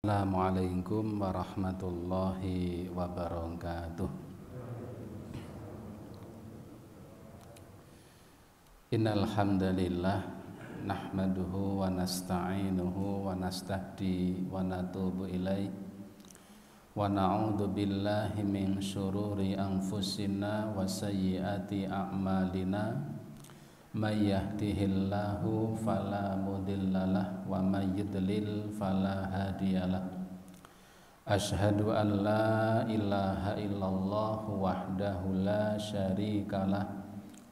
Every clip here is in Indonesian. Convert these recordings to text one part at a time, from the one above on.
Assalamualaikum warahmatullahi wabarakatuh. Innal hamdalillah nahmaduhu wa nasta'inuhu wa nastahdi wa natubu ilaih wa na'udzu billahi min syururi anfusina wa sayyiati a'malina. May yahdihillahu fala mudhillalah wa may yudlil fala hadiyalah. Asyhadu an la ilaha illallah wahdahu la syarikalah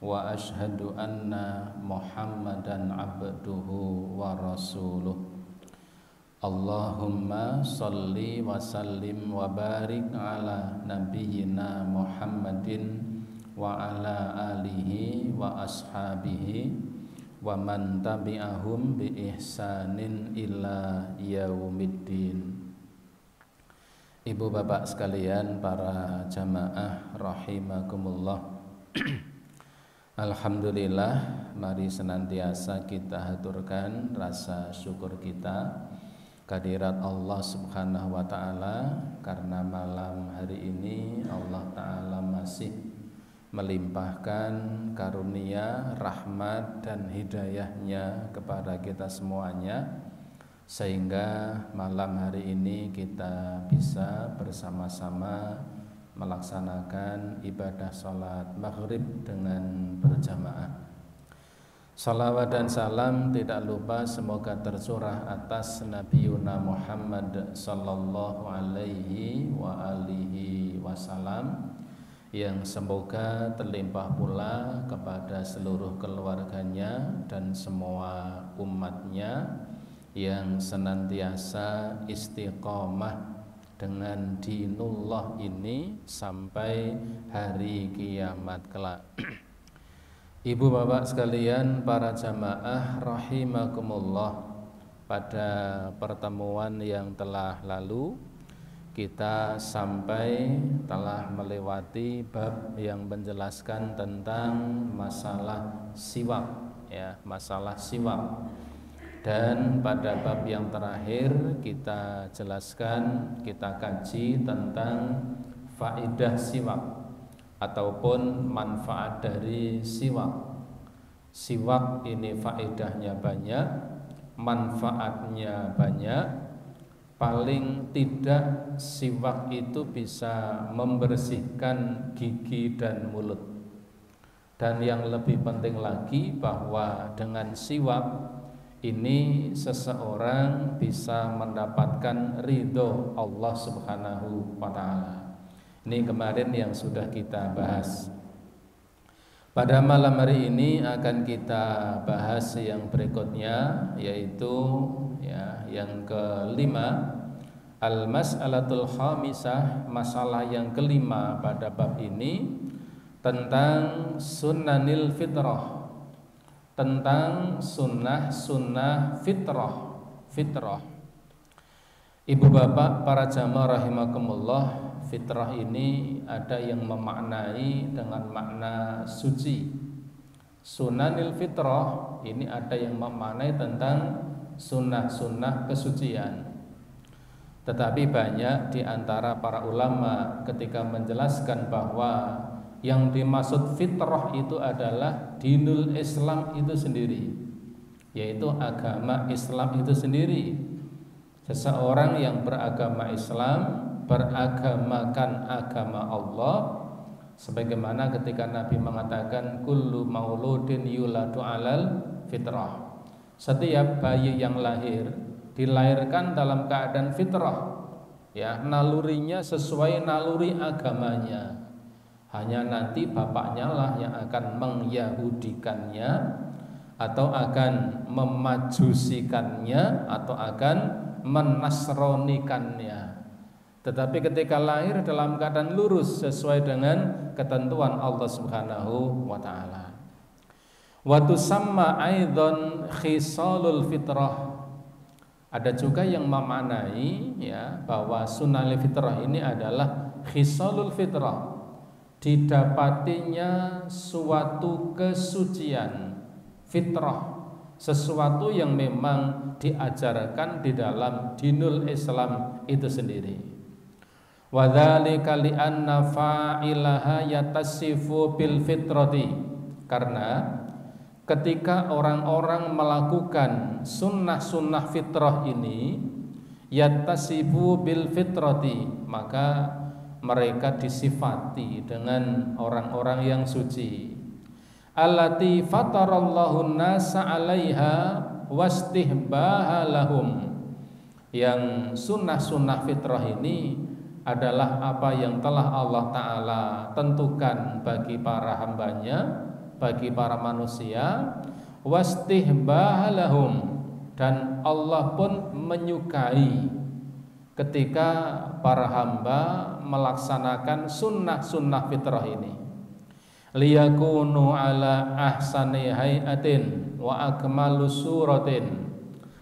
wa asyhadu anna Muhammadan abduhu wa rasuluh. Allahumma sholli wa sallim wa barik ala nabiyyina Muhammadin wa ala alihi wa ashabihi wa man tabi'ahum bi ihsanin ila yaumiddin. Ibu bapak sekalian, para jamaah rahimakumullah. Alhamdulillah, mari senantiasa kita haturkan rasa syukur kita kehadirat Allah Subhanahu wa taala, karena malam hari ini Allah taala masih melimpahkan karunia, rahmat dan hidayahnya kepada kita semuanya, sehingga malam hari ini kita bisa bersama-sama melaksanakan ibadah sholat maghrib dengan berjamaah. Salawat dan salam tidak lupa semoga tercurah atas Nabiyuna Muhammad sallallahu alaihi wa alihi wasallam, yang semoga terlimpah pula kepada seluruh keluarganya dan semua umatnya yang senantiasa istiqomah dengan dinullah ini sampai hari kiamat kelak. Ibu bapak sekalian, para jamaah rahimakumullah, pada pertemuan yang telah lalu kita sampai telah melewati bab yang menjelaskan tentang masalah siwak, ya, masalah siwak. Dan pada bab yang terakhir kita jelaskan, kita kaji tentang faedah siwak ataupun manfaat dari siwak. Siwak ini faedahnya banyak, manfaatnya banyak. Paling tidak siwak itu bisa membersihkan gigi dan mulut. Dan yang lebih penting lagi, bahwa dengan siwak ini seseorang bisa mendapatkan ridho Allah Subhanahu wa ta'ala. Ini kemarin yang sudah kita bahas. Pada malam hari ini akan kita bahas yang berikutnya, yaitu yang kelima, al-mas'alatul khamisah, masalah yang kelima pada bab ini, tentang sunnanil fitrah, tentang sunnah fitrah. Ibu bapak, para jamaah rahimakumullah, fitrah ini ada yang memaknai dengan makna suci. Sunanil fitrah ini ada yang memaknai tentang sunnah-sunnah kesucian. Tetapi banyak di antara para ulama ketika menjelaskan bahwa yang dimaksud fitrah itu adalah dinul Islam itu sendiri, yaitu agama Islam itu sendiri. Seseorang yang beragama Islam, beragamakan agama Allah, sebagaimana ketika Nabi mengatakan kullu mauludin yuladu alal fitrah. Setiap bayi yang lahir dilahirkan dalam keadaan fitrah, ya, nalurinya sesuai naluri agamanya. Hanya nanti bapaknya lah yang akan mengyahudikannya, atau akan memajusikannya, atau akan menasronikannya. Tetapi ketika lahir dalam keadaan lurus sesuai dengan ketentuan Allah Subhanahu wa ta'ala. Wa tusamma aidan khisalul fitrah. Ada juga yang memaknai, ya, bahwa sunnahul fitrah ini adalah khisalul fitrah, didapatinya suatu kesucian fitrah, sesuatu yang memang diajarkan di dalam dinul Islam itu sendiri. Wa dzalika li anna fa'ilaha yatasifu bil fitrati, karena ketika orang-orang melakukan sunnah-sunnah fitrah ini, yatasifu bil fitrati, maka mereka disifati dengan orang-orang yang suci. Allati fatarallahu nasa 'alaiha wastihbaha lahum, yang sunnah-sunnah fitrah ini adalah apa yang telah Allah Ta'ala tentukan bagi para hambanya, bagi para manusia. Wastihbaha lahum, dan Allah pun menyukai ketika para hamba melaksanakan sunnah-sunnah fitrah ini. Liyakunu ala ahsani hayatin wa akmalu suratin,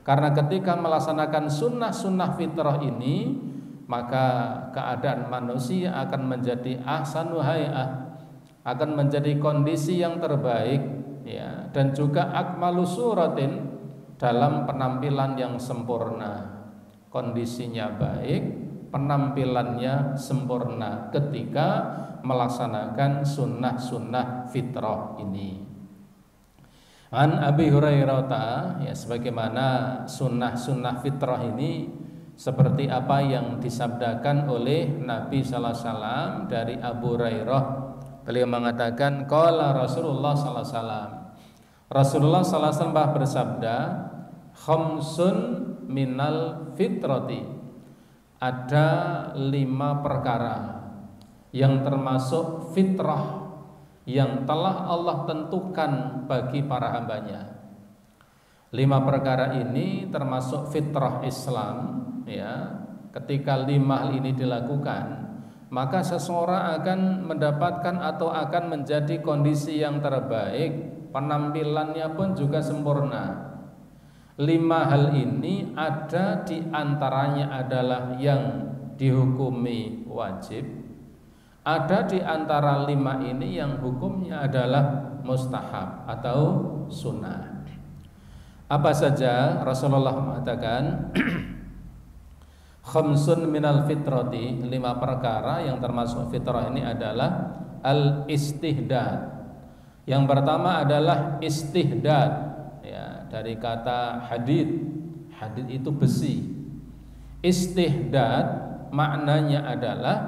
karena ketika melaksanakan sunnah-sunnah fitrah ini, maka keadaan manusia akan menjadi ahsanu hay'ah, akan menjadi kondisi yang terbaik, ya, dan juga akmalu suratin, dalam penampilan yang sempurna. Kondisinya baik, penampilannya sempurna ketika melaksanakan sunnah-sunnah fitrah ini. An Abi Hurairah, ya, sebagaimana sunnah-sunnah fitrah ini seperti apa yang disabdakan oleh Nabi sallallahu alaihi wasallam dari Abu Hurairah. Beliau mengatakan, qala Rasulullah sallallahu alaihi wasallam, Rasulullah sallallahu alaihi wasallam bersabda, khamsun minal fitrati, ada 5 perkara yang termasuk fitrah yang telah Allah tentukan bagi para hambanya. 5 perkara ini termasuk fitrah Islam, ya. Ketika 5 hal ini dilakukan, maka seseorang akan mendapatkan atau akan menjadi kondisi yang terbaik, penampilannya pun juga sempurna. 5 hal ini ada di antaranya adalah yang dihukumi wajib, ada di antara 5 ini yang hukumnya adalah mustahab atau sunnah. Apa saja? Rasulullah mengatakan khamsun minal fitrati, 5 perkara yang termasuk fitrah ini adalah al-istihdad. Yang pertama adalah istihdad, ya, dari kata hadid. Hadid itu besi. Istihdad maknanya adalah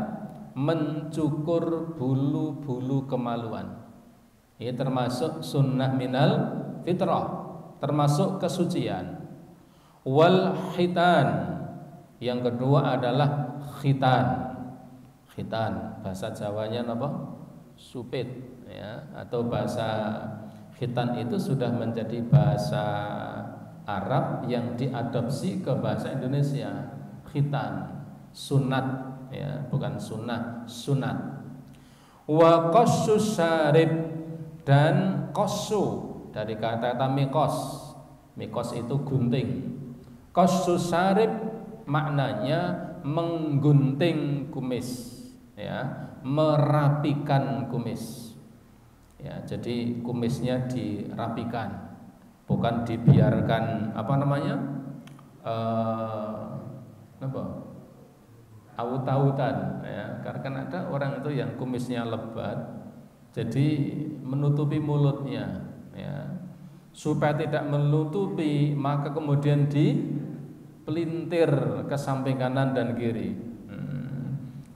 mencukur bulu-bulu kemaluan. Ini termasuk sunnah minal fitrah, termasuk kesucian. Wal khitan, yang kedua adalah khitan. Khitan bahasa Jawanya apa? Supit, ya, atau bahasa khitan itu sudah menjadi bahasa Arab yang diadopsi ke bahasa Indonesia. Khitan, sunat, ya, bukan sunnah, sunat. Wa qassus syarib, dan qassu dari kata-kata mikos. Mikos itu gunting. Qassus syarib maknanya menggunting kumis, ya, merapikan kumis, ya. Jadi kumisnya dirapikan, bukan dibiarkan aut-autan, ya. Karena kan ada orang itu yang kumisnya lebat, jadi menutupi mulutnya, ya. Supaya tidak menutupi, maka kemudian dipelintir ke samping kanan dan kiri,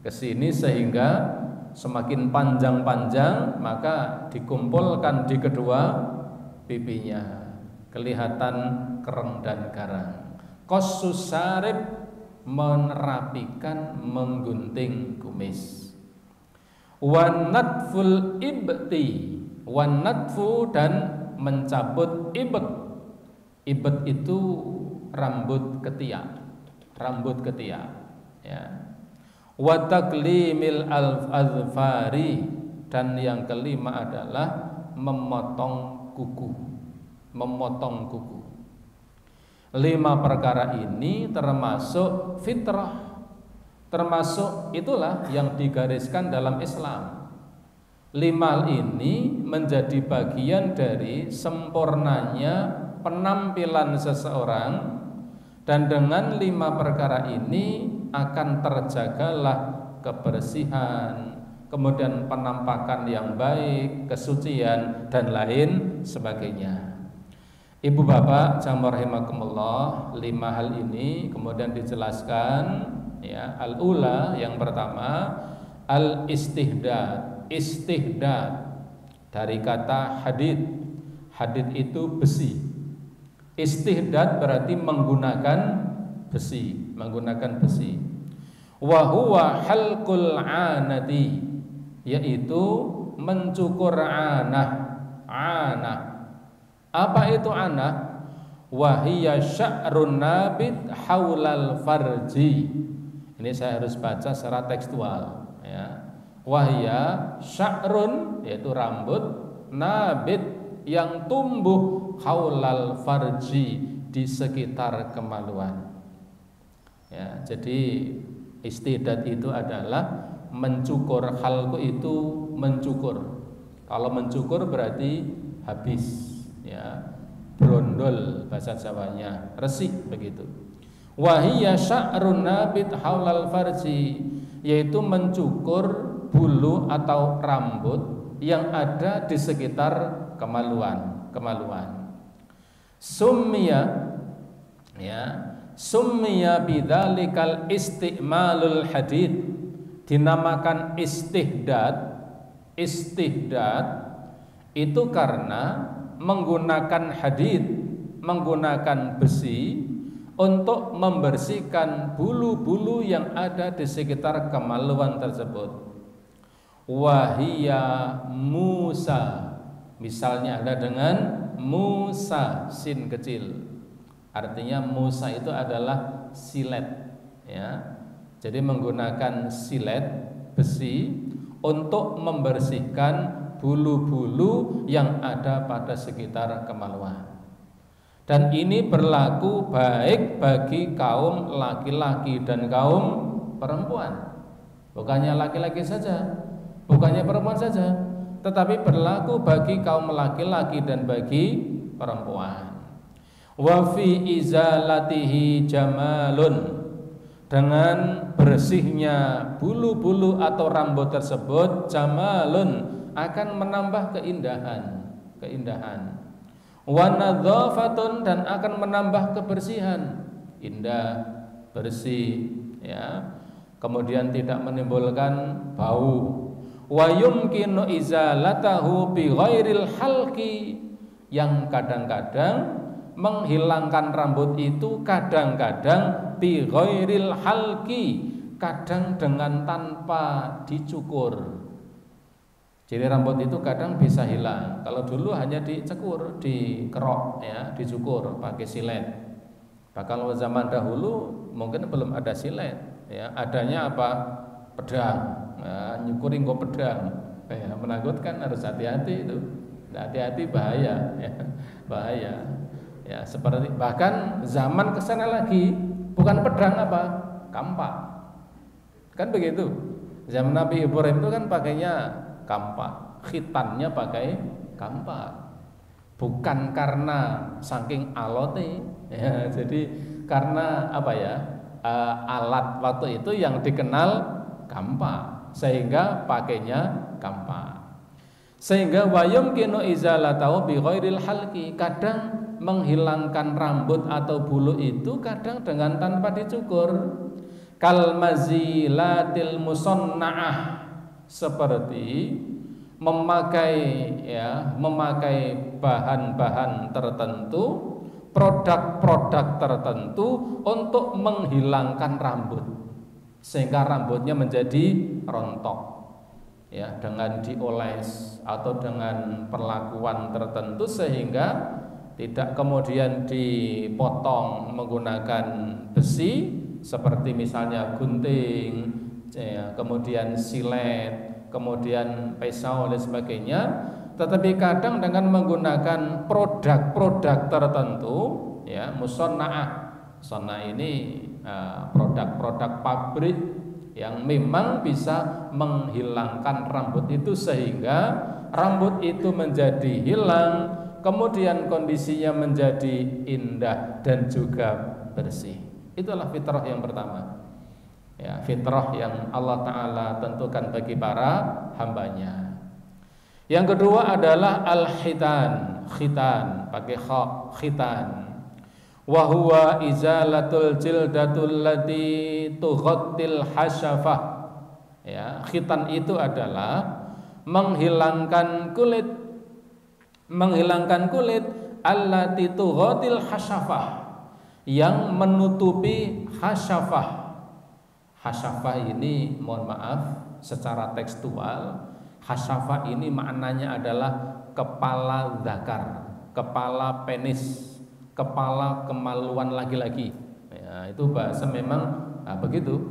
ke sini, sehingga semakin panjang-panjang, maka dikumpulkan di kedua pipinya, kelihatan kereng dan garang. Qassus syarib, merapikan, menggunting kumis. Wan natful ibti, wan natfu, dan mencabut ibet. Ibet itu rambut ketiak, ya. Wa taklimil al-azfari, dan yang kelima adalah memotong kuku. 5 perkara ini termasuk fitrah, termasuk itulah yang digariskan dalam Islam. 5 hal ini menjadi bagian dari sempurnanya penampilan seseorang, dan dengan 5 perkara ini akan terjagalah kebersihan, kemudian penampakan yang baik, kesucian dan lain sebagainya. Ibu bapak jamaah rahimakumullah, 5 hal ini kemudian dijelaskan ya. Al-ula, yang pertama, al-istihdad. Istihdad dari kata hadid. Hadid itu besi. Istihdad berarti menggunakan besi, Wa huwa halqul anati, yaitu mencukur anah. Apa itu anah? Wahiya sya'run nabit haulal farji. Ini saya harus baca secara tekstual ya. Wahiya sya'run, yaitu rambut, nabit yang tumbuh, haulal farji, di sekitar kemaluan ya. Jadi istihdad itu adalah mencukur. Halqu itu mencukur. Kalau mencukur berarti habis ya, brondol bahasa Jawanya, resik begitu. Wahiya sya'run nabit haulal farji, yaitu mencukur bulu atau rambut yang ada di sekitar kemaluan. Summiya bidzalikal isti'malul hadid, dinamakan istihdad itu karena menggunakan hadid, menggunakan besi untuk membersihkan bulu-bulu yang ada di sekitar kemaluan tersebut. Wahia Musa, misalnya ada dengan Musa, sin kecil, artinya Musa itu adalah silet ya. Jadi menggunakan silet besi untuk membersihkan bulu-bulu yang ada pada sekitar kemaluan. Dan ini berlaku baik bagi kaum laki-laki dan kaum perempuan. Bukannya laki-laki saja, bukannya perempuan saja, tetapi berlaku bagi kaum laki-laki dan bagi perempuan. Wa fi izalatihi jamalun, dengan bersihnya bulu-bulu atau rambut tersebut, jamalun, akan menambah keindahan. Wa nadzafatun, dan akan menambah kebersihan, indah, bersih ya. Kemudian tidak menimbulkan bau. Wa yumkinu izalatahu bi ghairil halqi, yang kadang-kadang menghilangkan rambut itu kadang-kadang bi ghairil halqi, kadang dengan tanpa dicukur. Jadi rambut itu kadang bisa hilang. Kalau dulu hanya dicekur, dikerok ya, dicukur pakai silet. Bahkan zaman dahulu mungkin belum ada silet ya, adanya apa? Pedang. Nah, nyukuri nggo pedang. Ya, menakutkan, harus hati-hati itu. Hati-hati, bahaya ya. Bahaya. Ya, seperti bahkan zaman kesana lagi bukan pedang apa? Kampak. Kan begitu. Zaman Nabi Ibrahim itu kan pakainya kampak, khitannya pakai kampak, bukan karena saking alote ya, jadi karena apa ya, alat waktu itu yang dikenal kampak, sehingga pakainya kampak. Sehingga wayum kino izalatahu bi ghairil halqi, kadang menghilangkan rambut atau bulu itu kadang dengan tanpa dicukur. Kal mazilatil musanna'ah, seperti memakai bahan-bahan tertentu, produk-produk tertentu untuk menghilangkan rambut sehingga rambutnya menjadi rontok ya, dengan dioles atau dengan perlakuan tertentu sehingga tidak kemudian dipotong menggunakan besi seperti misalnya gunting ya, kemudian silet, kemudian pisau dan sebagainya, tetapi kadang dengan menggunakan produk-produk tertentu ya, musanna'ah. Musanna'ah ini produk-produk pabrik yang memang bisa menghilangkan rambut itu sehingga rambut itu menjadi hilang, kemudian kondisinya menjadi indah dan juga bersih. Itulah fitrah yang pertama. Ya, fitrah yang Allah Ta'ala tentukan bagi para hambanya. Yang kedua adalah al-khitan, khitan pakai kha, khitan. Wa huwa izalatul jildatul lati tughattil hasyafah. Ya, khitan itu adalah menghilangkan kulit allati tughattil hasyafah, yang menutupi hasyafah. Hasyafah ini mohon maaf secara tekstual, hasyafah ini maknanya adalah kepala zakar, kepala penis, kepala kemaluan laki-laki. Ya, itu bahasa memang begitu.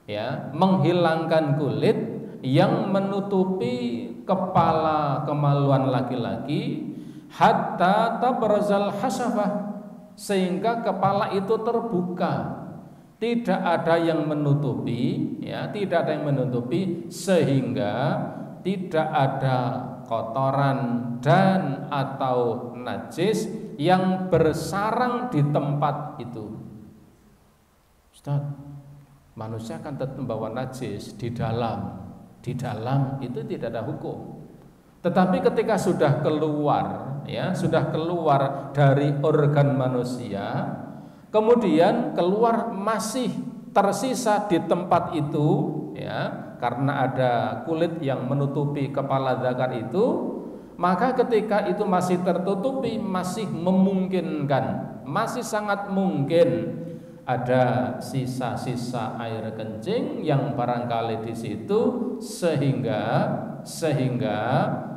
Ya, menghilangkan kulit yang menutupi kepala kemaluan laki-laki hatta tabrazal hasyafah, sehingga kepala itu terbuka. Tidak ada yang menutupi, ya, tidak ada yang menutupi, sehingga tidak ada kotoran dan atau najis yang bersarang di tempat itu. Ustaz, manusia akan tetap membawa najis di dalam itu tidak ada hukum. Tetapi ketika sudah keluar, ya, sudah keluar dari organ manusia, kemudian keluar masih tersisa di tempat itu, ya, karena ada kulit yang menutupi kepala zakar itu, maka ketika itu masih tertutupi, masih memungkinkan, masih sangat mungkin ada sisa-sisa air kencing yang barangkali di situ, sehingga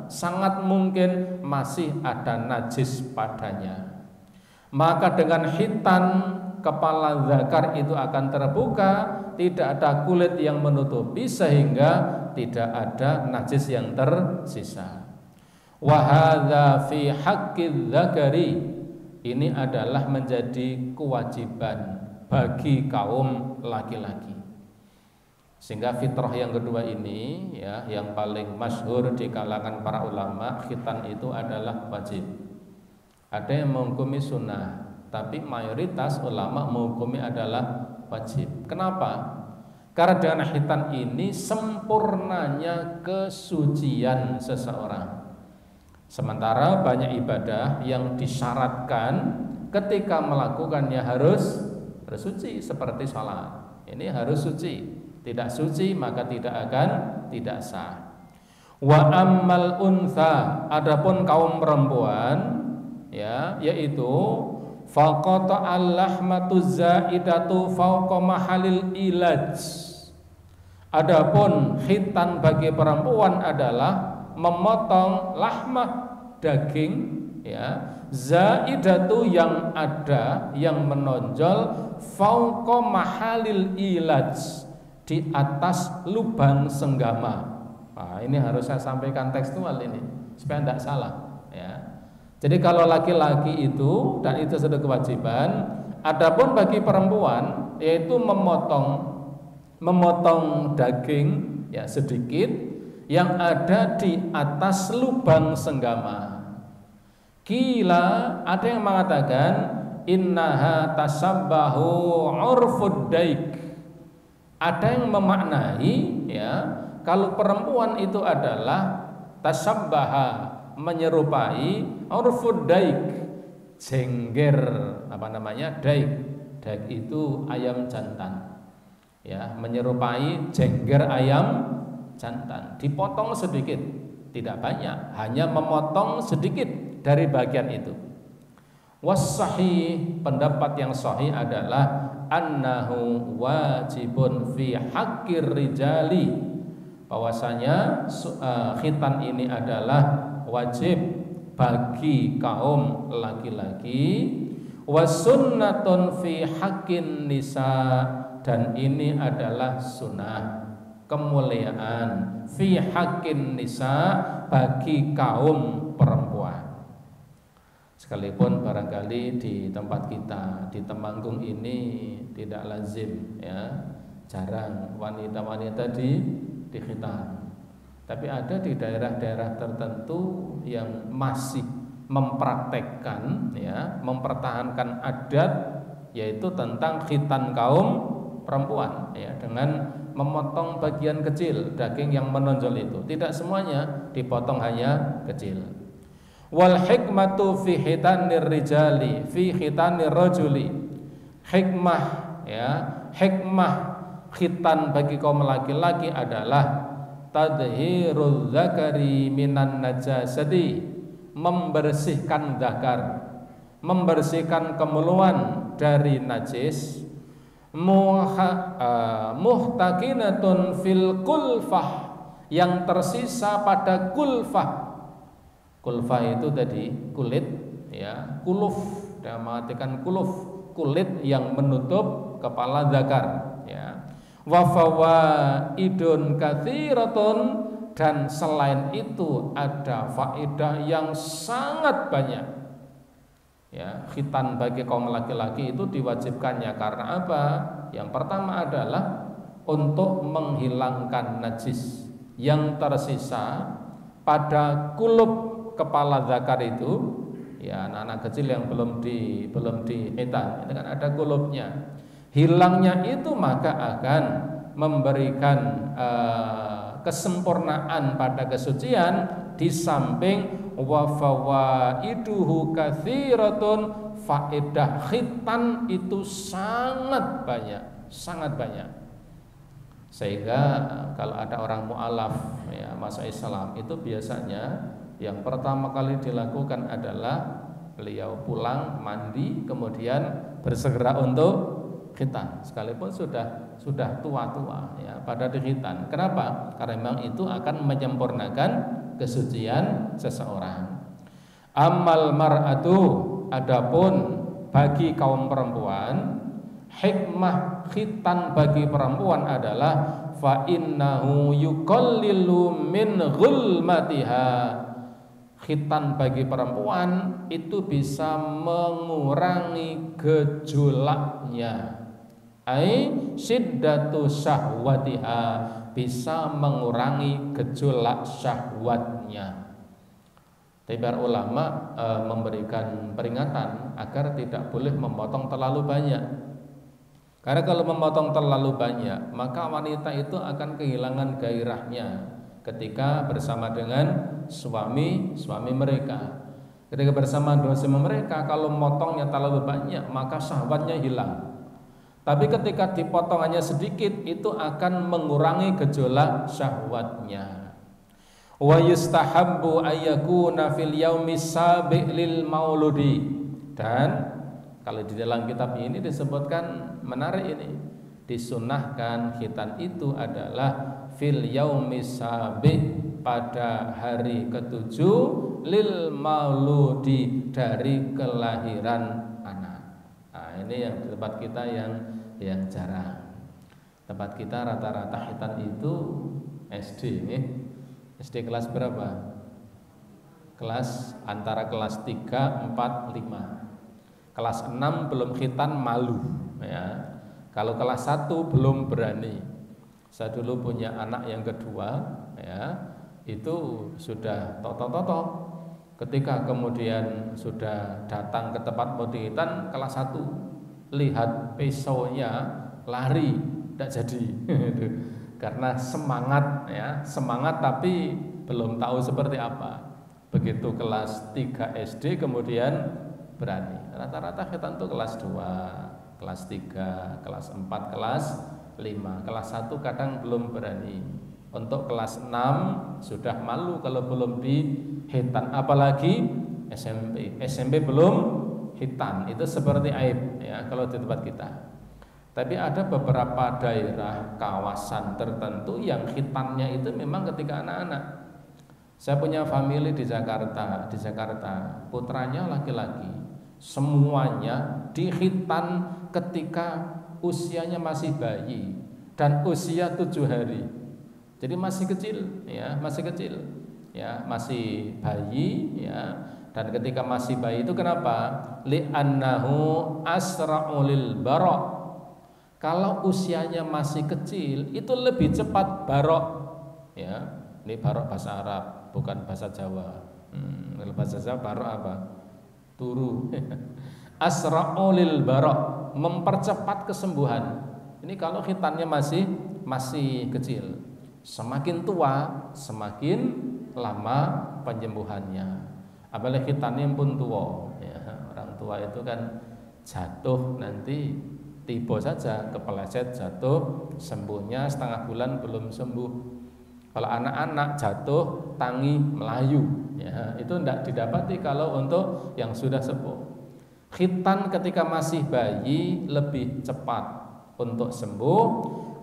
sangat mungkin masih ada najis padanya. Maka dengan khitan kepala zakar itu akan terbuka, tidak ada kulit yang menutupi, sehingga tidak ada najis yang tersisa. Wa hadza fi haqqidz zakari, ini adalah menjadi kewajiban bagi kaum laki-laki. Sehingga fitrah yang kedua ini, ya, yang paling masyhur di kalangan para ulama, khitan itu adalah wajib. Ada yang menghukumi sunnah, tapi mayoritas ulama menghukumi adalah wajib. Kenapa? Karena dengan khitan ini sempurnanya kesucian seseorang. Sementara banyak ibadah yang disyaratkan ketika melakukannya harus suci, seperti sholat. Ini harus suci. Tidak suci maka tidak sah. Wa ammal untha, adapun kaum perempuan, ya, yaitu faqata al-lahmatu zaidatu fawqa mahalil ilaj. Adapun khitan bagi perempuan adalah memotong lahmah, daging, ya, zaidatu yang ada, yang menonjol, fauqa mahalil ilaj, di atas lubang senggama. Nah, ini harus saya sampaikan tekstual ini supaya tidak salah, ya. Jadi kalau laki-laki itu, dan itu sudah kewajiban, adapun bagi perempuan yaitu memotong daging, ya, sedikit yang ada di atas lubang senggama. Kila, ada yang mengatakan innaha tasabbahu urfud daik. Ada yang memaknai, ya, kalau perempuan itu adalah tasabbaha, menyerupai urfud daik, jengger, daik. Daik itu ayam jantan, ya, menyerupai jengger ayam jantan. Dipotong sedikit, tidak banyak, hanya memotong sedikit dari bagian itu. Was-sahih, pendapat yang sahih adalah annahu wajibun fi haqqir rijali, bahwasanya khitan ini adalah wajib bagi kaum laki-laki, wasunnatun fi haqqin nisa, dan ini adalah sunnah kemuliaan fi haqqin nisa, bagi kaum perempuan. Sekalipun barangkali di tempat kita di Temanggung ini tidak lazim, ya, jarang wanita-wanita dikhitan. Tapi ada di daerah-daerah tertentu yang masih mempraktekkan, ya, mempertahankan adat, yaitu tentang khitan kaum perempuan, ya, dengan memotong bagian kecil daging yang menonjol itu. Tidak semuanya dipotong, hanya kecil. Wal hikmatu fi khitanir rijali fi khitanir rajuli. Hikmah, ya, hikmah khitan bagi kaum laki-laki adalah tadhirul zakari minan najasati, membersihkan zakar, membersihkan kemuluan dari najis. Muhtakinatun fil kulfah, yang tersisa pada kulfah. Kulfah itu tadi kulit, ya, kuluf, dan mengatakan kuluf, kulit yang menutup kepala zakar, ya. Wa fawaidun katsiratun, dan selain itu ada faedah yang sangat banyak. Ya, khitan bagi kaum laki-laki itu diwajibkannya karena apa? Yang pertama adalah untuk menghilangkan najis yang tersisa pada kulub kepala zakar itu. Ya, anak-anak kecil yang belum dihitan, itu kan ada kulubnya. Hilangnya itu maka akan memberikan kesempurnaan pada kesucian, di samping wa fawaiduhu katsiratun, faedah khitan itu sangat banyak, sangat banyak. Sehingga kalau ada orang mu'alaf, ya, masuk Islam, itu biasanya yang pertama kali dilakukan adalah beliau pulang mandi, kemudian bersegera untuk khitan, sekalipun sudah tua-tua, ya, pada dikhitan. Kenapa? Karena memang itu akan menyempurnakan kesucian seseorang. Amal mar'atu, adapun bagi kaum perempuan, hikmah khitan bagi perempuan adalah fa innahu yuqallilu min ghulmatiha. Khitan bagi perempuan itu bisa mengurangi gejolaknya. Ai syiddatu syahwatiha, bisa mengurangi gejolak syahwatnya. Tapi para ulama memberikan peringatan agar tidak boleh memotong terlalu banyak. Karena kalau memotong terlalu banyak, maka wanita itu akan kehilangan gairahnya ketika bersama dengan suami mereka. Ketika bersama dengan suami mereka, kalau memotongnya terlalu banyak, maka syahwatnya hilang. Tapi ketika dipotong hanya sedikit, itu akan mengurangi gejolak syahwatnya. Wa yustahabbu ayyakuna fil yaumi sabi' lil mauludi. Dan kalau di dalam kitab ini disebutkan menarik ini, disunahkan khitan itu adalah fil yaumi sabi', pada hari ketujuh, lil mauludi, dari kelahiran anak. Nah, ini yang di tempat kita yang jarang. Tempat kita rata-rata khitan itu SD, SD kelas berapa? Antara kelas 3, 4, 5. Kelas 6 belum khitan, malu, ya. Kalau kelas 1 belum berani. Saya dulu punya anak yang kedua, ya, itu sudah toto-toto. Ketika kemudian sudah datang ke tempat mau dikhitan, kelas 1 lihat pisaunya, lari, tidak jadi. Karena semangat, ya, semangat tapi belum tahu seperti apa. Begitu kelas 3 SD kemudian berani. Rata-rata khitan itu kelas 2, kelas 3, kelas 4, kelas 5. Kelas 1 kadang belum berani. Untuk kelas 6 sudah malu kalau belum dikhitan, apalagi SMP belum khitan, itu seperti aib, ya, kalau di tempat kita. Tapi ada beberapa daerah, kawasan tertentu yang khitannya itu memang ketika anak-anak. Saya punya family di Jakarta, putranya laki-laki, semuanya dikhitan ketika usianya masih bayi dan usia 7 hari. Jadi masih kecil, ya, masih bayi, ya. Dan ketika masih bayi itu kenapa? Li'annahu asra'u lil barok. Kalau usianya masih kecil itu lebih cepat barok, ya. Ini barok bahasa Arab, bukan bahasa Jawa. Kalau bahasa Jawa barok apa? Turu. Asra'u lil barok, mempercepat kesembuhan. Ini kalau khitannya masih kecil. Semakin tua, semakin lama penyembuhannya. Apalagi khitannya pun tua. Ya, orang tua itu kan jatuh nanti tiba saja, kepeleset jatuh, sembuhnya setengah bulan belum sembuh. Kalau anak-anak jatuh, tangi, melayu, ya, itu tidak didapati kalau untuk yang sudah sepuh. Khitan ketika masih bayi lebih cepat untuk sembuh.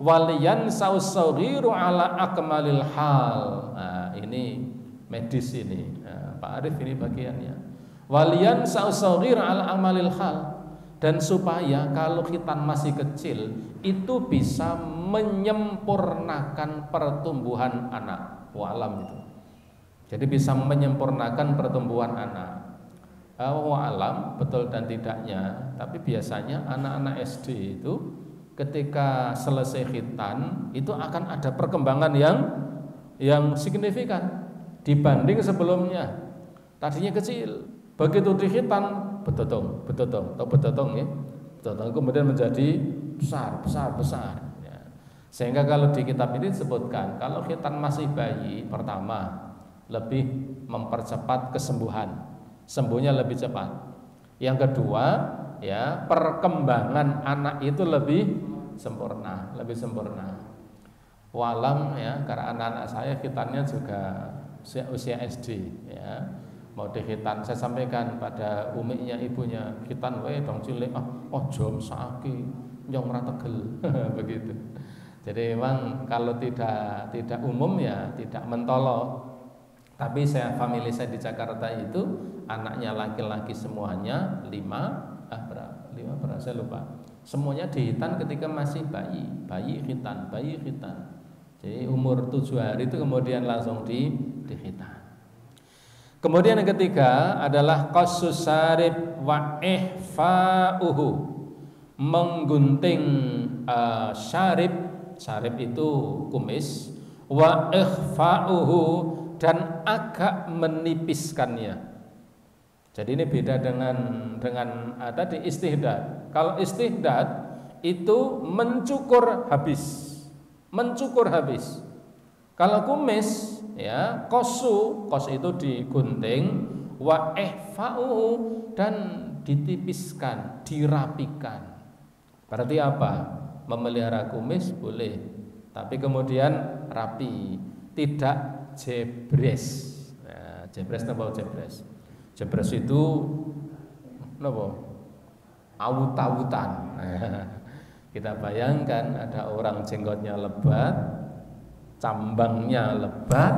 Waliyan sausaghiru ala akmalil hal. Nah, ini medis ini. Nah, Pak Arif ini bagiannya. Waliyan sausaghiru ala akmalil hal. Dan supaya kalau khitan masih kecil itu bisa menyempurnakan pertumbuhan anak. Wa'alam itu. Jadi bisa menyempurnakan pertumbuhan anak. Wa'alam betul dan tidaknya. Tapi biasanya anak-anak SD itu ketika selesai khitan itu akan ada perkembangan yang signifikan dibanding sebelumnya. Tadinya kecil, begitu di khitan betotong ya, betotong kemudian menjadi besar ya. Sehingga kalau di kitab ini disebutkan kalau khitan masih bayi, pertama lebih mempercepat kesembuhan, sembuhnya lebih cepat. Yang kedua, ya, perkembangan anak itu lebih sempurna. Walam ya, karena anak-anak saya khitannya juga usia SD ya. Mau dikhitan, saya sampaikan pada umiknya ibunya, khitan wae dong cilik, jom sakit, nyong ora tegel begitu. Jadi memang kalau tidak umum ya tidak mentolo. Tapi family saya di Jakarta itu anaknya laki-laki semuanya 5 saya lupa. Semuanya dihitan ketika masih bayi khitan. Jadi umur 7 hari itu kemudian langsung dihitan. Kemudian yang ketiga adalah qasus sarib wa ihfa'uhu, menggunting syarib itu kumis, wa ihfa'uhu, dan agak menipiskannya. Jadi ini beda dengan tadi istihdad. Kalau istihdad itu mencukur habis. Kalau kumis ya kos itu digunting, wa ihfa'uhu, dan ditipiskan, dirapikan. Berarti apa? Memelihara kumis boleh, tapi kemudian rapi, tidak jebres. Nah, jebres napa jebres? Jebres itu napa? Awut-awutan. Kita bayangkan ada orang jenggotnya lebat, cambangnya lebat,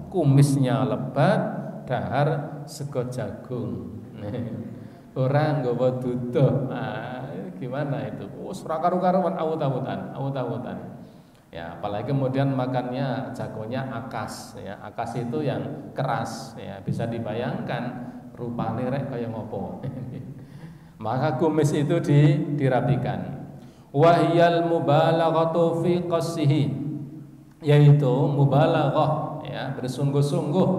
kumisnya lebat, dahar sego jagung. Orang nggawa duduh. Gimana itu? Ora karu-karuan, awut-awutan. Ya, apalagi kemudian makannya jagonya akas ya. Akas itu yang keras ya, bisa dibayangkan rupane rek kaya ngopo. Maka kumis itu dirapikan. Wahyal mubalaghatu fi qassihi, yaitu mubalaghah ya, bersungguh-sungguh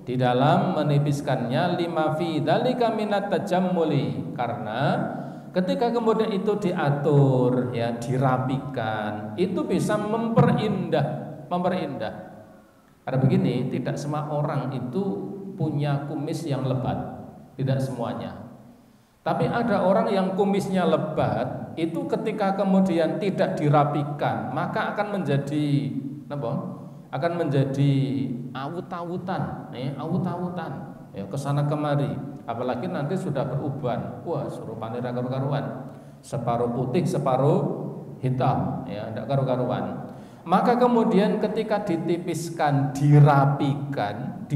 di dalam menipiskannya, lima fi dzalika minat tajammuli, karena ketika kemudian itu diatur ya, dirapikan, itu bisa memperindah. Karena begini, tidak semua orang itu punya kumis yang lebat, tidak semuanya. Tapi ada orang yang kumisnya lebat, itu ketika kemudian tidak dirapikan, maka akan menjadi akan menjadi awut-awutan, ya, kesana kemari. Apalagi nanti sudah beruban, wah surupane ra karu-karuan, separuh putih separuh hitam, ya tidak karu-karuan. Maka kemudian ketika ditipiskan, dirapikan,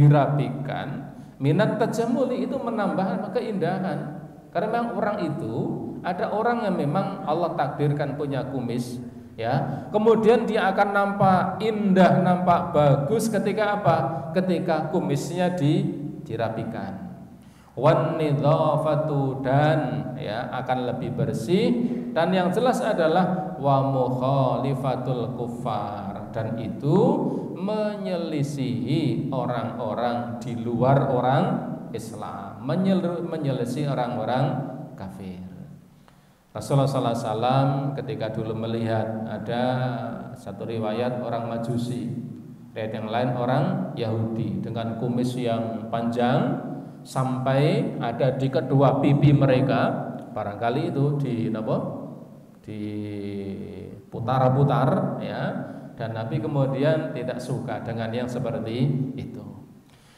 minat tajamuli, itu menambah keindahan. Karena memang orang itu, ada orang yang memang Allah takdirkan punya kumis, ya. Kemudian dia akan nampak indah, nampak bagus ketika apa? Ketika kumisnya dirapikan. Wan nidhafatu, dan ya akan lebih bersih, dan yang jelas adalah wa mukhalifatul kuffar, dan itu menyelisihi orang-orang di luar orang Islam, menyelisihi orang-orang kafir. Rasulullah SAW ketika dulu melihat ada satu riwayat orang Majusi, riwayat yang lain orang Yahudi dengan kumis yang panjang sampai ada di kedua pipi mereka, barangkali itu diputar-putar ya, dan Nabi kemudian tidak suka dengan yang seperti itu.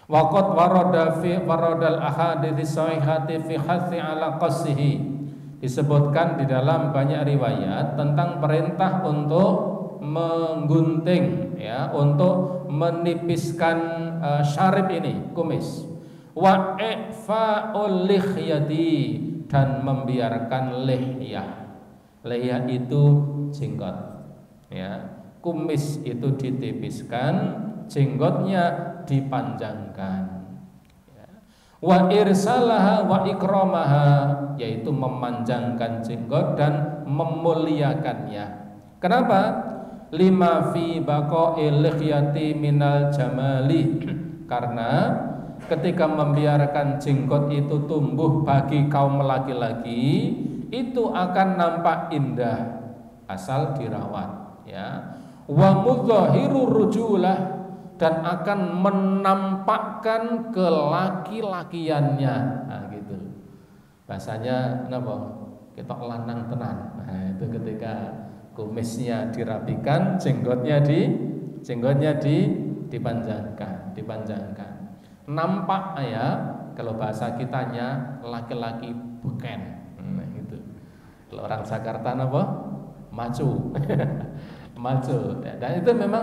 Waqad waradal ahadits sahihati fi hathi ala qasihi. Disebutkan di dalam banyak riwayat tentang perintah untuk menggunting ya, untuk menipiskan syarib ini, kumis. Wa ifa'ul lihyati, dan membiarkan lihyah. Lihyah itu jenggot ya. Kumis itu ditipiskan, jenggotnya dipanjangkan. Wa irsalaha wa ikramaha, yaitu memanjangkan jenggot dan memuliakannya. Kenapa? Lima fi baqa'il lihyati minal jamali. Karena ketika membiarkan jenggot itu tumbuh bagi kaum laki-laki, itu akan nampak indah asal dirawat ya. Wa mudzahiru rujulah, dan akan menampakkan kelaki-lakiannya. Nah, gitu. Bahasanya napa? Ketok lanang tenan. Nah, itu ketika kumisnya dirapikan, jenggotnya dipanjangkan. Nampak ya, kalau bahasa kitanya laki-laki beken. Nah, gitu. Kalau orang Jakarta napa? Maju. Maju. Dan itu memang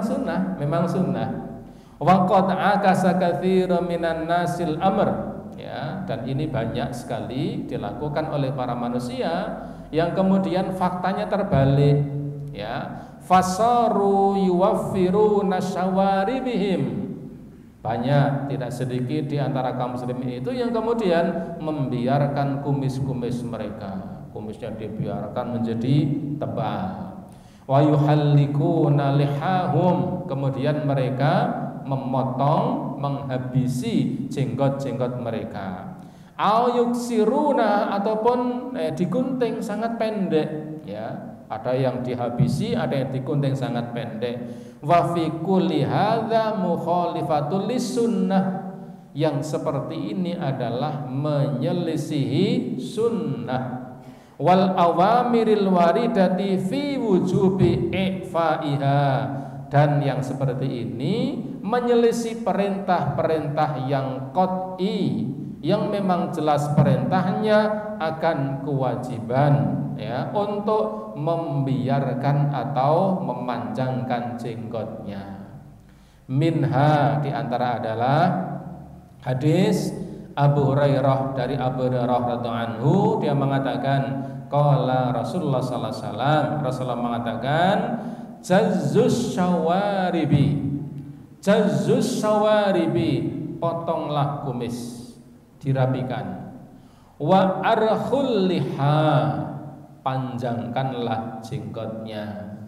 sunnah. Wa qad akasa katsiran minan nasil amr ya, dan ini banyak sekali dilakukan oleh para manusia yang kemudian faktanya terbalik ya. Fasaru yuwaffiruna syawaribihim, banyak tidak sedikit di antara kaum muslimin itu yang kemudian membiarkan kumis-kumis mereka, kumisnya dibiarkan menjadi tebal. Wa yuhallikuna lihahum, kemudian mereka memotong, menghabisi jenggot-jenggot mereka. Au yuksiruna, ataupun digunting sangat pendek ya. Ada yang dihabisi, ada yang digunting sangat pendek. Wa fi kulli hadza mukhalifatul lisunnah, yang seperti ini adalah menyelisihi sunnah. Wal awamiril waridati fi wujubi ifaiha, dan yang seperti ini menyelisih perintah-perintah yang qat'i, yang memang jelas perintahnya akan kewajiban ya untuk membiarkan atau memanjangkan jenggotnya. Minha, diantara adalah hadis Abu Hurairah, dari Abu Hurairah radhiyallahu anhu, dia mengatakan qala Rasulullah sallallahu alaihi wasallam, Rasulullah mengatakan jazzus syawaribi, potonglah kumis, dirapikan. Wa arkhul liha, panjangkanlah jenggotnya.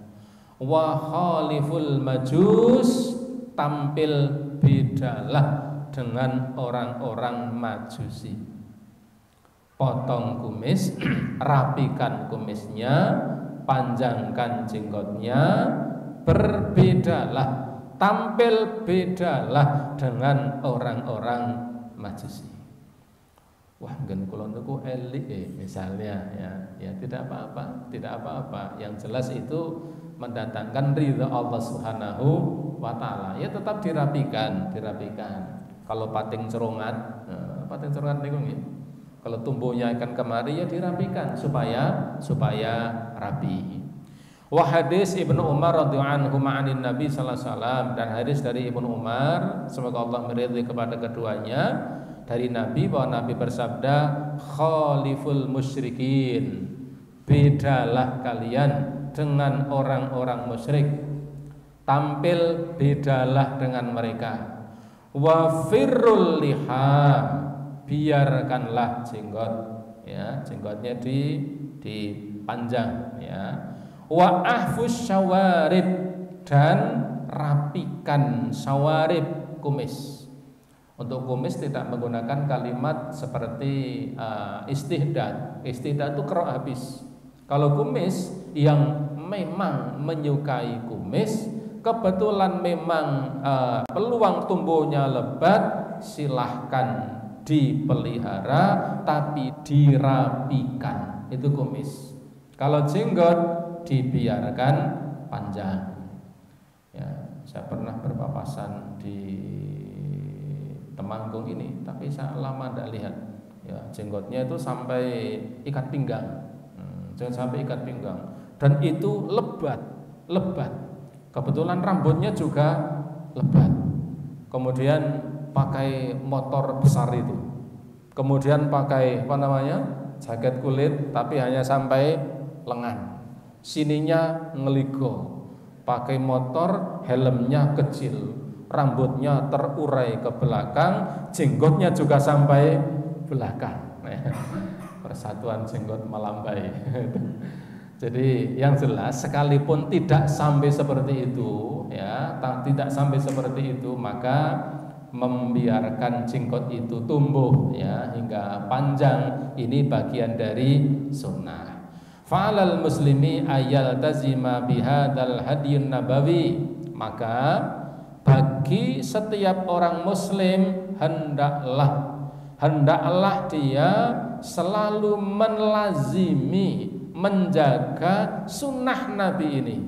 Wa khaliful majus, tampil bedalah dengan orang-orang Majusi. Potong kumis, rapikan kumisnya, panjangkan jenggotnya, berbedalah, tampil bedalah dengan orang-orang Majusi. Wah, nggen kula niku elik misalnya ya tidak apa-apa. Yang jelas itu mendatangkan ridha Allah Subhanahu wa taala. Ya tetap dirapikan. Kalau pating cerongat niku nggih. Kalau tumbuhnya akan kemari ya dirapikan supaya rapi. Wa hadis Ibnu Umar radhiyallahu anhu ma'anin Nabi sallallahu alaihi wasallam, dan hadis dari Ibnu Umar, semoga Allah meridhai kepada keduanya, dari Nabi bahwa Nabi bersabda, khaliful musyrikin, bedalah kalian dengan orang-orang musyrik, tampil bedalah dengan mereka. Wa firrul liha, biarkanlah jenggot ya, jenggotnya dipanjang ya. Wa ahfus syawarib, dan rapikan syawarib kumis. Untuk kumis tidak menggunakan kalimat seperti istihdad. Istihdad itu kerok habis. Kalau kumis yang memang menyukai kumis, kebetulan memang peluang tumbuhnya lebat, silahkan dipelihara tapi dirapikan. Itu kumis. Kalau jenggot dibiarkan panjang. Ya, saya pernah berpapasan di Temanggung ini, tapi saya lama tidak lihat. Ya, jenggotnya itu sampai ikat pinggang, sampai ikat pinggang, dan itu lebat. Kebetulan rambutnya juga lebat. Kemudian pakai motor besar itu, kemudian pakai jaket kulit, tapi hanya sampai lengan. Sininya ngeligo, pakai motor, helmnya kecil, rambutnya terurai ke belakang, jenggotnya juga sampai belakang. Persatuan jenggot melambai. Jadi yang jelas, sekalipun tidak sampai seperti itu, ya, tidak sampai seperti itu, maka membiarkan jenggot itu tumbuh, ya, hingga panjang, ini bagian dari sunnah. Fa'alal muslimi ayal tazima bihadal hadiyun nabawi, maka bagi setiap orang muslim hendaklah dia selalu melazimi, menjaga sunnah Nabi ini.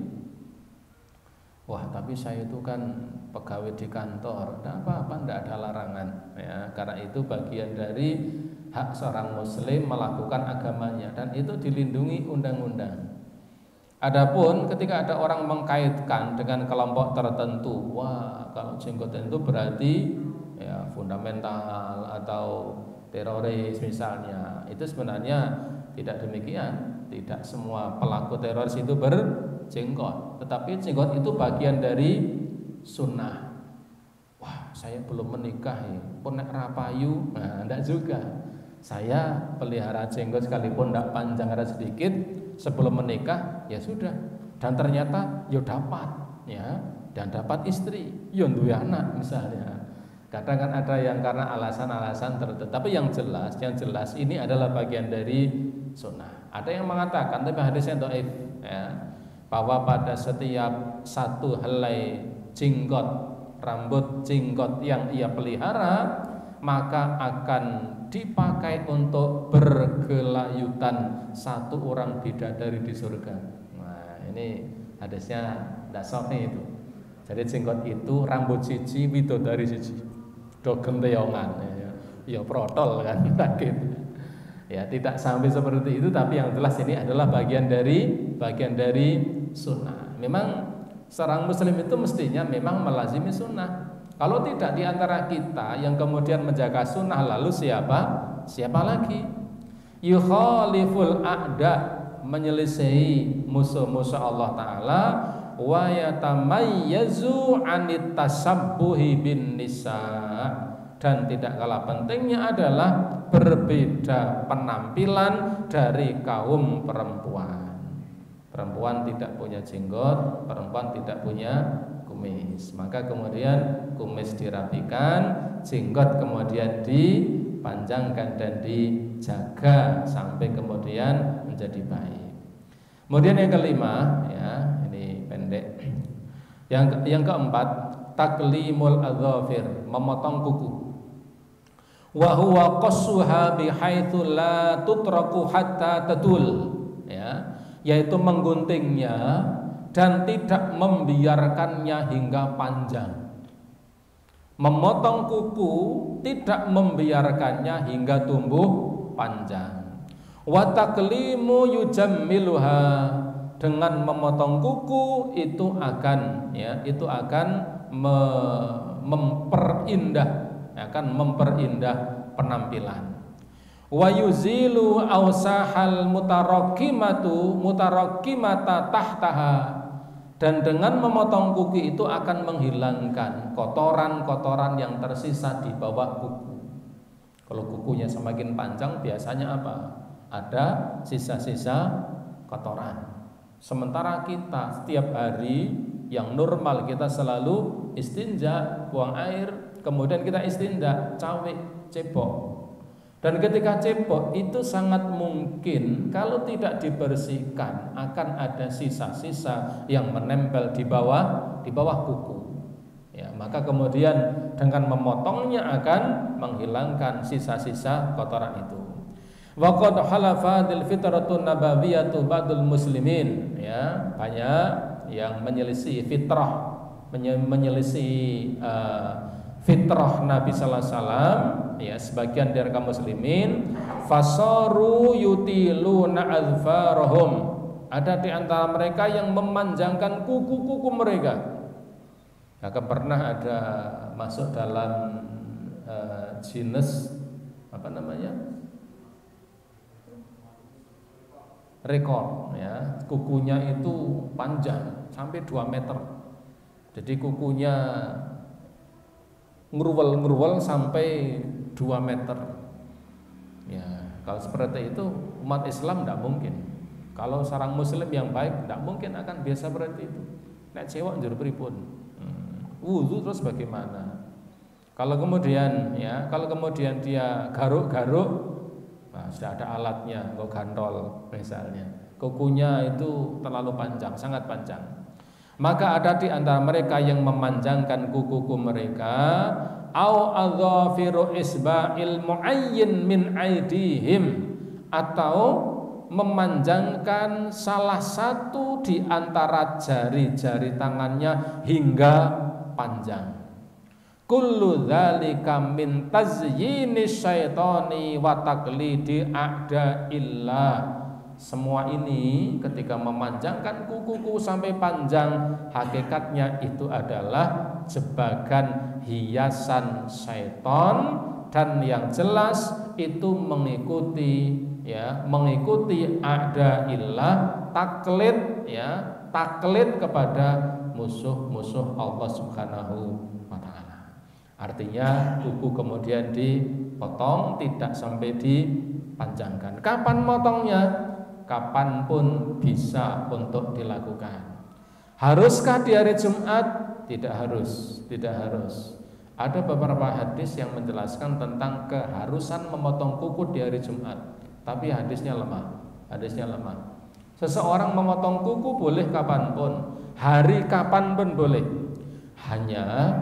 Wah, tapi saya itu kan pegawai di kantor, tidak apa-apa, tidak ada larangan, ya, karena itu bagian dari hak seorang muslim melakukan agamanya, dan itu dilindungi undang-undang. Adapun ketika ada orang mengkaitkan dengan kelompok tertentu, wah, kalau jenggot itu berarti ya fundamental atau teroris misalnya, itu sebenarnya tidak demikian. Tidak semua pelaku teroris itu berjenggot, tetapi jenggot itu bagian dari sunnah. Wah, saya belum menikah ya, pun nek rapayu, nah, tidak juga. Saya pelihara jenggot sekalipun tidak panjang, ada sedikit, sebelum menikah ya sudah, dan ternyata ya dapat, ya, dan dapat istri, ya duwe anak misalnya. Kadang kan ada yang karena alasan-alasan tertentu, tapi yang jelas ini adalah bagian dari sunnah. Ada yang mengatakan, tapi hadisnya dhaif, ya, bahwa pada setiap satu helai jenggot, rambut jenggot yang ia pelihara, maka akan dipakai untuk bergelayutan satu orang bidadari di surga. Nah, ini hadisnya tidak sahih itu. Jadi jenggot itu rambut siji, bidadari siji, do genteyongan, ya protol kan, gitu. Ya, tidak sampai seperti itu, tapi yang jelas ini adalah bagian dari sunnah. Memang seorang muslim itu mestinya memang melazimi sunnah. Kalau tidak di antara kita yang kemudian menjaga sunnah, lalu siapa lagi? Yukhaliful a'da, menyelesaikan musuh-musuh Allah Ta'ala, wa yatamayyazu anit tasabbuhi bin nisa, dan tidak kalah pentingnya adalah berbeda penampilan dari kaum perempuan. Perempuan tidak punya jenggot, perempuan tidak punya kumis, maka kemudian kumis dirapikan, jenggot kemudian dipanjangkan dan dijaga sampai kemudian menjadi baik. Kemudian yang kelima, ya, ini pendek. Yang keempat, taklimul adzafir, memotong kuku. Wa huwa qassuha bihaitsu la tutraku hatta tadul, ya, yaitu mengguntingnya dan tidak membiarkannya hingga panjang. Memotong kuku, tidak membiarkannya hingga tumbuh panjang. Wa taklimu yujammiluha, dengan memotong kuku itu akan, ya, itu akan memperindah penampilan. Wa yuzilu ausahal mutarakimata tahtaha, dan dengan memotong kuku itu akan menghilangkan kotoran-kotoran yang tersisa di bawah kuku. Kalau kukunya semakin panjang biasanya apa? Ada sisa-sisa kotoran. Sementara kita setiap hari Yang normal kita selalu istinja, buang air, kemudian kita istinja, cawik, cepok. Dan ketika cepok itu sangat mungkin kalau tidak dibersihkan akan ada sisa-sisa yang menempel di bawah kuku. Ya, maka kemudian dengan memotongnya akan menghilangkan sisa-sisa kotoran itu. Wa qad halafadil fitratun nabawiyatu ba'dul muslimin, ya, banyak yang menyelisih fitrah, menyelisih fitrah Nabi sallallahu alaihi wasallam, ya, sebagian dari kaum muslimin fasaru yutiluna azfarahum, ada di antara mereka yang memanjangkan kuku-kuku mereka. Maka pernah ada masuk dalam jenis apa namanya, rekor, ya, kukunya itu panjang sampai 2 meter. Jadi kukunya ngurwel sampai 2 meter. Ya, kalau seperti itu umat Islam tidak mungkin. Kalau seorang muslim yang baik tidak mungkin akan biasa seperti itu. Nek cewek njur pripun? Wudu terus bagaimana? Kalau kemudian dia garuk-garuk, nah, sudah ada alatnya, kok gantol misalnya. Kukunya itu terlalu panjang, sangat panjang. Maka ada di antara mereka yang memanjangkan kuku mereka, au adzafiru isba'il muayyin min aidihim, atau memanjangkan salah satu di antara jari-jari tangannya hingga panjang. Kullu dzalika min tazyini syaitani wa taqlidi a'da'illah. Semua ini ketika memanjangkan kuku sampai panjang, hakikatnya itu adalah jebakan hiasan syaitan, dan yang jelas itu mengikuti a'da'illah, taklid kepada musuh-musuh Allah Subhanahu wa taala. Artinya kuku kemudian dipotong, tidak sampai dipanjangkan. Kapan motongnya? Kapanpun bisa untuk dilakukan. Haruskah di hari Jumat? Tidak harus. Ada beberapa hadis yang menjelaskan tentang keharusan memotong kuku di hari Jumat, tapi hadisnya lemah. Seseorang memotong kuku boleh kapanpun, hari kapanpun boleh. Hanya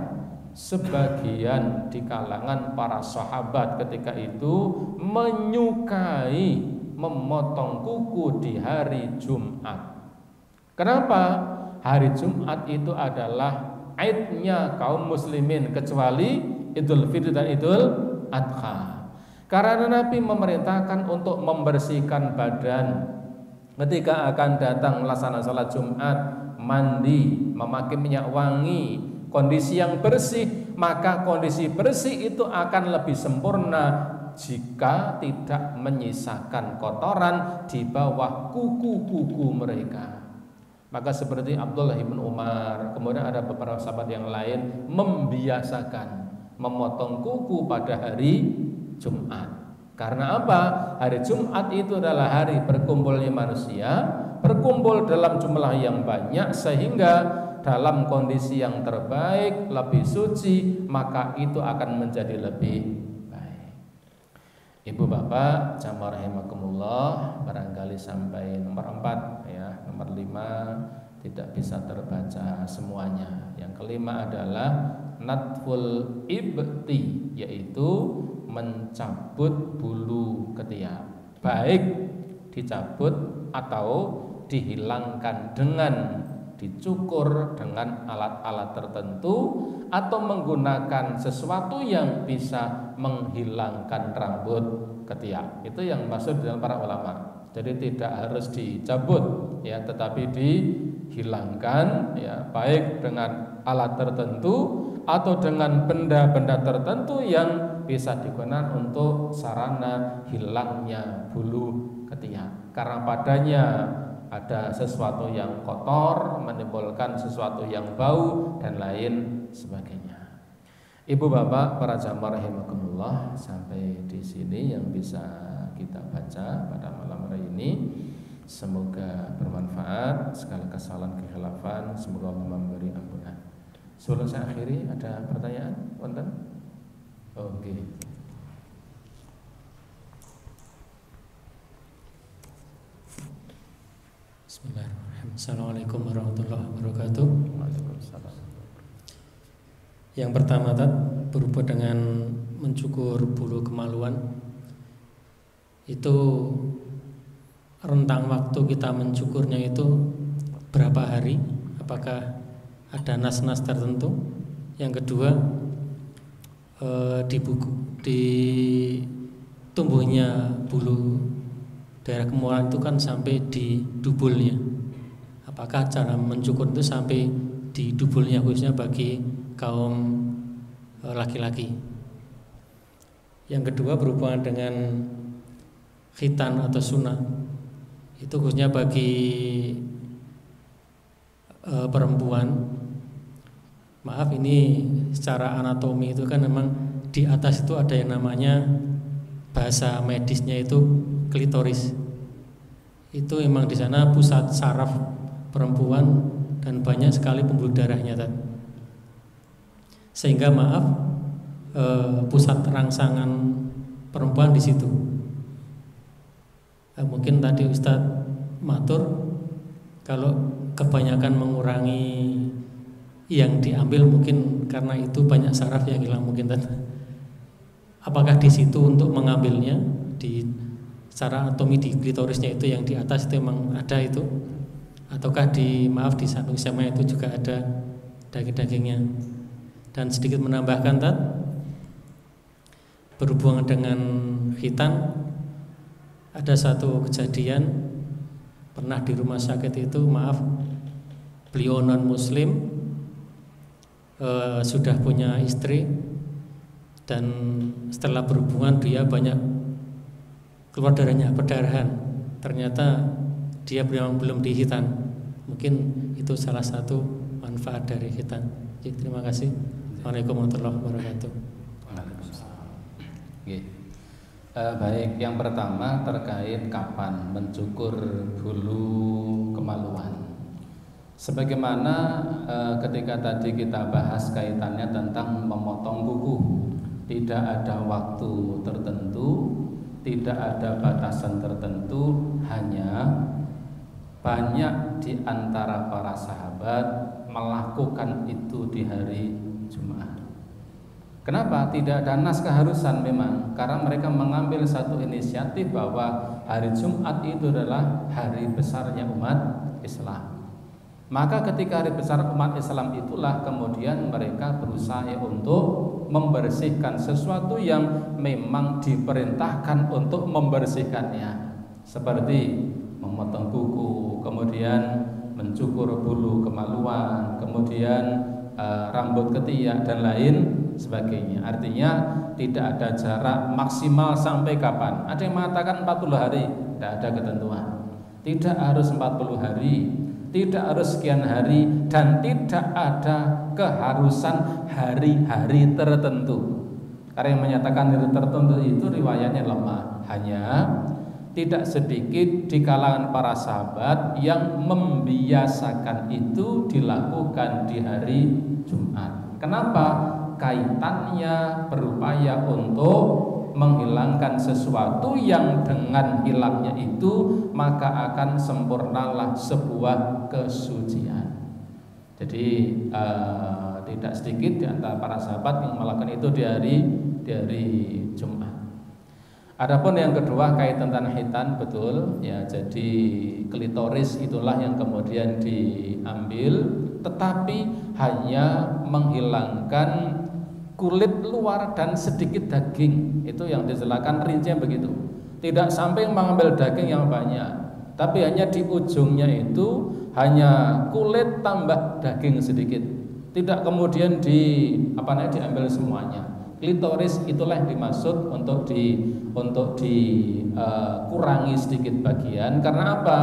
sebagian di kalangan para sahabat ketika itu menyukai memotong kuku di hari Jumat. Kenapa? Hari Jumat itu adalah aidnya kaum muslimin, kecuali Idul Fitri dan Idul Adha. Karena Nabi memerintahkan untuk membersihkan badan ketika akan datang melaksanakan salat Jumat, mandi, memakai minyak wangi, kondisi yang bersih, maka kondisi bersih itu akan lebih sempurna jika tidak menyisakan kotoran di bawah kuku-kuku mereka. Maka seperti Abdullah bin Umar, kemudian ada beberapa sahabat yang lain membiasakan memotong kuku pada hari Jumat. Karena apa? Hari Jumat itu adalah hari berkumpulnya manusia, berkumpul dalam jumlah yang banyak, sehingga dalam kondisi yang terbaik, lebih suci, maka itu akan menjadi lebih Ibu bapak jamaah rahimakumullah, barangkali sampai nomor 4 ya, nomor 5 tidak bisa terbaca semuanya. Yang kelima adalah natful ibti, yaitu mencabut bulu ketiak, baik dicabut atau dihilangkan dengan dicukur dengan alat-alat tertentu, atau menggunakan sesuatu yang bisa menghilangkan rambut ketiak. Itu yang maksud dengan para ulama. Jadi tidak harus dicabut ya, tetapi dihilangkan ya, baik dengan alat tertentu atau dengan benda-benda tertentu yang bisa digunakan untuk sarana hilangnya bulu ketiak. Karena padanya ada sesuatu yang kotor, menimbulkan sesuatu yang bau dan lain sebagainya. Ibu bapak para jamaah rahimakumullah, sampai di sini yang bisa kita baca pada malam hari ini. Semoga bermanfaat. Segala kesalahan kekhilafan semoga Allah memberi ampunan. Sebelum saya akhiri, ada pertanyaan? Wonten? Oke. Bismillahirrahmanirrahim. Assalamualaikum warahmatullahi wabarakatuh. Waalaikumsalam. Yang pertama berhubungan dengan mencukur bulu kemaluan. Itu rentang waktu kita mencukurnya itu berapa hari? Apakah ada nas-nas tertentu? Yang kedua, di tumbuhnya bulu daerah kemaluan itu kan sampai di dubulnya. Apakah cara mencukur itu sampai di dubulnya, khususnya bagi kaum laki-laki? Yang kedua berhubungan dengan khitan atau sunat. Itu khususnya bagi perempuan. Maaf, ini secara anatomi itu kan memang di atas itu ada yang namanya, bahasa medisnya itu klitoris. Itu memang di sana pusat saraf perempuan dan banyak sekali pembuluh darahnya, sehingga pusat rangsangan perempuan di situ. Mungkin tadi Ustadz matur kalau kebanyakan mengurangi yang diambil mungkin karena itu banyak saraf yang hilang mungkin tadi. Apakah di situ untuk mengambilnya di secara anatomi di klitorisnya itu yang di atas itu memang ada itu, ataukah di samping sama itu juga ada daging-dagingnya? Dan sedikit menambahkan berhubungan dengan khitan. Ada satu kejadian pernah di rumah sakit itu, beliau non muslim, sudah punya istri, dan setelah berhubungan dia banyak keluar darahnya, perdarahan. Ternyata dia belum dihitan. Mungkin itu salah satu manfaat dari khitan. Jadi, terima kasih. Assalamualaikum warahmatullahi wabarakatuh. Baik, yang pertama terkait kapan mencukur bulu kemaluan. Sebagaimana ketika tadi kita bahas kaitannya tentang memotong kuku, tidak ada waktu tertentu, tidak ada batasan tertentu, hanya banyak di antara para sahabat melakukan itu di hari Jumat. Kenapa? Tidak ada nas keharusan memang, karena mereka mengambil satu inisiatif bahwa hari Jumat itu adalah hari besarnya umat Islam. Maka ketika hari besar umat Islam itulah kemudian mereka berusaha untuk membersihkan sesuatu yang memang diperintahkan untuk membersihkannya, seperti memotong kuku, kemudian mencukur bulu kemaluan, kemudian rambut ketiak dan lain sebagainya. Artinya tidak ada jarak maksimal sampai kapan. Ada yang mengatakan 40 hari, tidak ada ketentuan. Tidak harus 40 hari, tidak harus sekian hari, dan tidak ada keharusan hari-hari tertentu. Karena yang menyatakan hari tertentu itu riwayatnya lemah. Hanya tidak sedikit di kalangan para sahabat yang membiasakan itu dilakukan di hari Jumat. Kenapa? Kaitannya berupaya untuk menghilangkan sesuatu yang dengan hilangnya itu maka akan sempurnalah sebuah kesucian. Jadi tidak sedikit di antara para sahabat yang melakukan itu di hari Jumat. Adapun yang kedua kaitan tentang khitan, betul ya, jadi klitoris itulah yang kemudian diambil, tetapi hanya menghilangkan kulit luar dan sedikit daging. Itu yang dijelaskan rincinya begitu. Tidak sampai mengambil daging yang banyak, tapi hanya di ujungnya itu hanya kulit tambah daging sedikit. Tidak kemudian diambil semuanya. Klitoris itulah yang dimaksud untuk dikurangi sedikit bagian. Karena apa?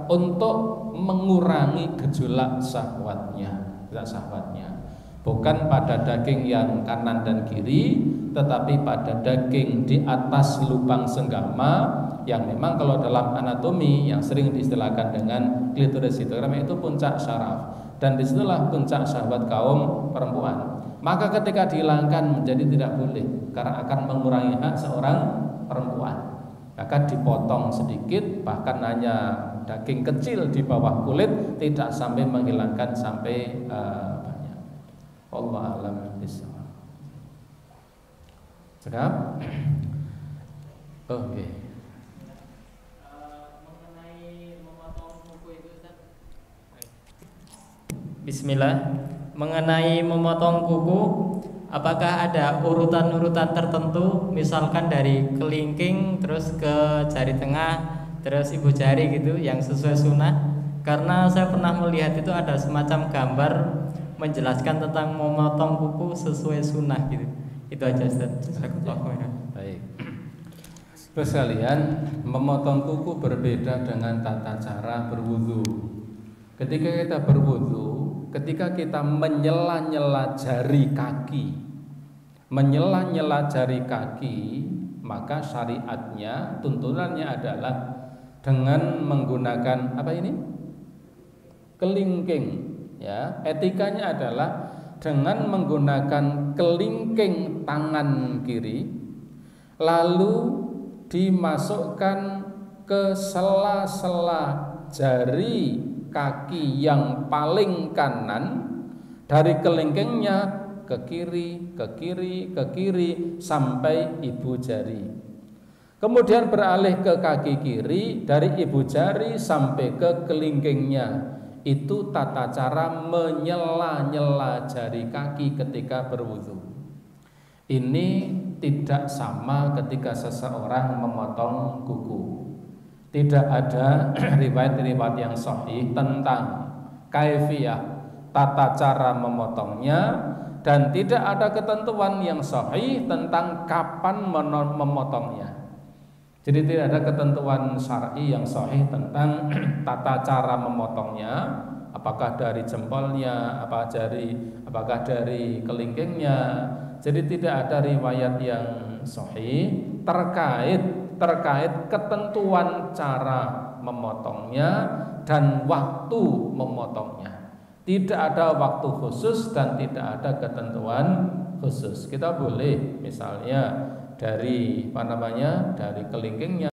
Untuk mengurangi gejolak syahwatnya. bukan pada daging yang kanan dan kiri, tetapi pada daging di atas lubang senggama yang memang kalau dalam anatomi yang sering diistilahkan dengan klitoris itu, karena itu puncak syaraf dan disitulah puncak syahwat kaum perempuan. Maka ketika dihilangkan menjadi tidak boleh karena akan mengurangi hak seorang perempuan. Maka dipotong sedikit, bahkan hanya daging kecil di bawah kulit, tidak sampai menghilangkan sampai banyak. Allah alam bisawab. Cakap? Oke. Mengenai memotong kuku itu, Ustaz. Bismillah. Mengenai memotong kuku, apakah ada urutan-urutan tertentu, misalkan dari kelingking terus ke jari tengah terus ibu jari gitu yang sesuai sunnah? Karena saya pernah melihat itu ada semacam gambar menjelaskan tentang memotong kuku sesuai sunnah gitu. Itu aja, Ustaz. Baik. Terus kalian, memotong kuku berbeda dengan tata cara berwudu. Ketika kita berwudu, ketika kita menyela-nyela jari kaki, maka syariatnya, tuntunannya adalah dengan menggunakan apa ini? Kelingking. Ya, etikanya adalah dengan menggunakan kelingking tangan kiri, lalu dimasukkan ke sela-sela jari kaki yang paling kanan dari kelingkingnya ke kiri sampai ibu jari. Kemudian beralih ke kaki kiri dari ibu jari sampai ke kelingkingnya. Itu tata cara menyela-nyela jari kaki ketika berwudu. Ini tidak sama ketika seseorang memotong kuku. Tidak ada riwayat-riwayat yang sahih tentang kaifiyah tata cara memotongnya, dan tidak ada ketentuan yang sahih tentang kapan memotongnya. Jadi tidak ada ketentuan syar'i yang sahih tentang tata cara memotongnya, apakah dari jempolnya, apakah dari kelingkingnya. Jadi tidak ada riwayat yang sahih terkait ketentuan cara memotongnya dan waktu memotongnya. Tidak ada waktu khusus dan tidak ada ketentuan khusus. Kita boleh misalnya dari kelingkingnya